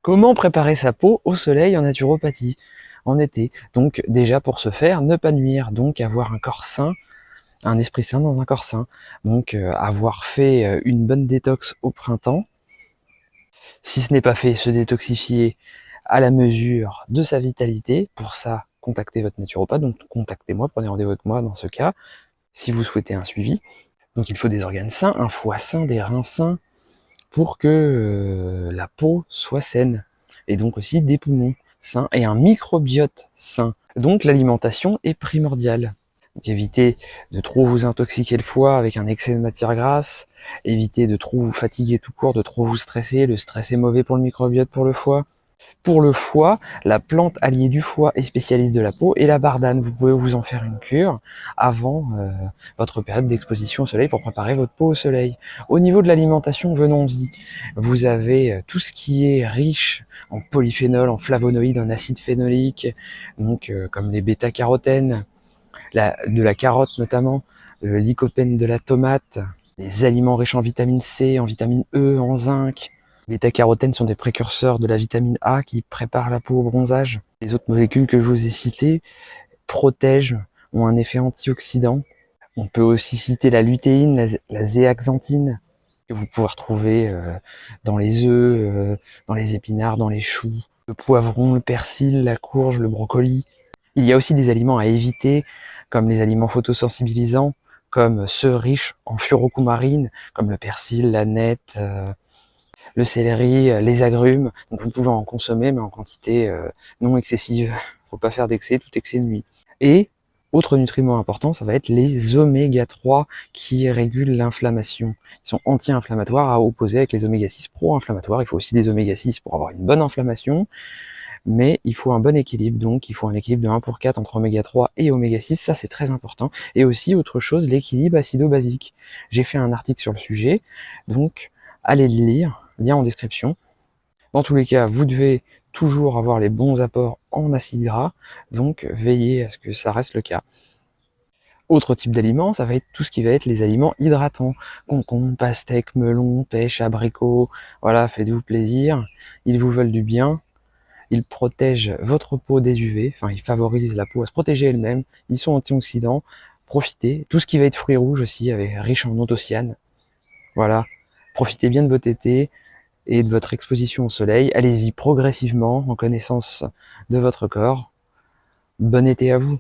Comment préparer sa peau au soleil en naturopathie en été? Donc déjà pour ce faire, ne pas nuire, donc avoir un corps sain, un esprit sain dans un corps sain. Donc avoir fait une bonne détox au printemps. Si ce n'est pas fait, se détoxifier à la mesure de sa vitalité. Pour ça, contactez votre naturopathe, donc contactez-moi, prenez rendez-vous avec moi dans ce cas, si vous souhaitez un suivi. Donc il faut des organes sains, un foie sain, des reins sains, pour que la peau soit saine. Et donc aussi des poumons sains et un microbiote sain. Donc l'alimentation est primordiale. Donc, évitez de trop vous intoxiquer le foie avec un excès de matière grasse, évitez de trop vous fatiguer tout court, de trop vous stresser. Le stress est mauvais pour le microbiote, pour le foie. Pour le foie, la plante alliée du foie et spécialiste de la peau est la bardane. Vous pouvez vous en faire une cure avant votre période d'exposition au soleil pour préparer votre peau au soleil. Au niveau de l'alimentation, venons-y. Vous avez tout ce qui est riche en polyphénol, en flavonoïdes, en acide phénolique, donc comme les bêta-carotènes, de la carotte notamment, le lycopène de la tomate, les aliments riches en vitamine C, en vitamine E, en zinc. Les bêta-carotènes sont des précurseurs de la vitamine A qui prépare la peau au bronzage. Les autres molécules que je vous ai citées protègent, ont un effet antioxydant. On peut aussi citer la lutéine, la zéaxanthine, que vous pouvez retrouver dans les œufs, dans les épinards, dans les choux, le poivron, le persil, la courge, le brocoli. Il y a aussi des aliments à éviter, comme les aliments photosensibilisants, comme ceux riches en furocumarine, comme le persil, la nette, le céleri, les agrumes. Donc vous pouvez en consommer, mais en quantité non excessive. Faut pas faire d'excès, tout excès nuit. Et autre nutriment important, ça va être les oméga 3 qui régulent l'inflammation. Ils sont anti-inflammatoires à opposer avec les oméga 6 pro-inflammatoires. Il faut aussi des oméga 6 pour avoir une bonne inflammation, mais il faut un bon équilibre. Donc il faut un équilibre de 1 pour 4 entre oméga 3 et oméga 6, ça c'est très important. Et aussi autre chose, l'équilibre acido-basique. J'ai fait un article sur le sujet, donc allez le lire, lien en description. Dans tous les cas, vous devez toujours avoir les bons apports en acides gras, donc veillez à ce que ça reste le cas. Autre type d'aliments, ça va être tout ce qui va être les aliments hydratants. Concombre, pastèque, melon, pêche, abricot, voilà, faites-vous plaisir. Ils vous veulent du bien. Ils protègent votre peau des UV, enfin ils favorisent la peau à se protéger elle-même. Ils sont antioxydants, profitez. Tout ce qui va être fruits rouges aussi, riche en anthocyanes. Voilà, profitez bien de votre été et de votre exposition au soleil. Allez-y progressivement, en connaissance de votre corps. Bon été à vous!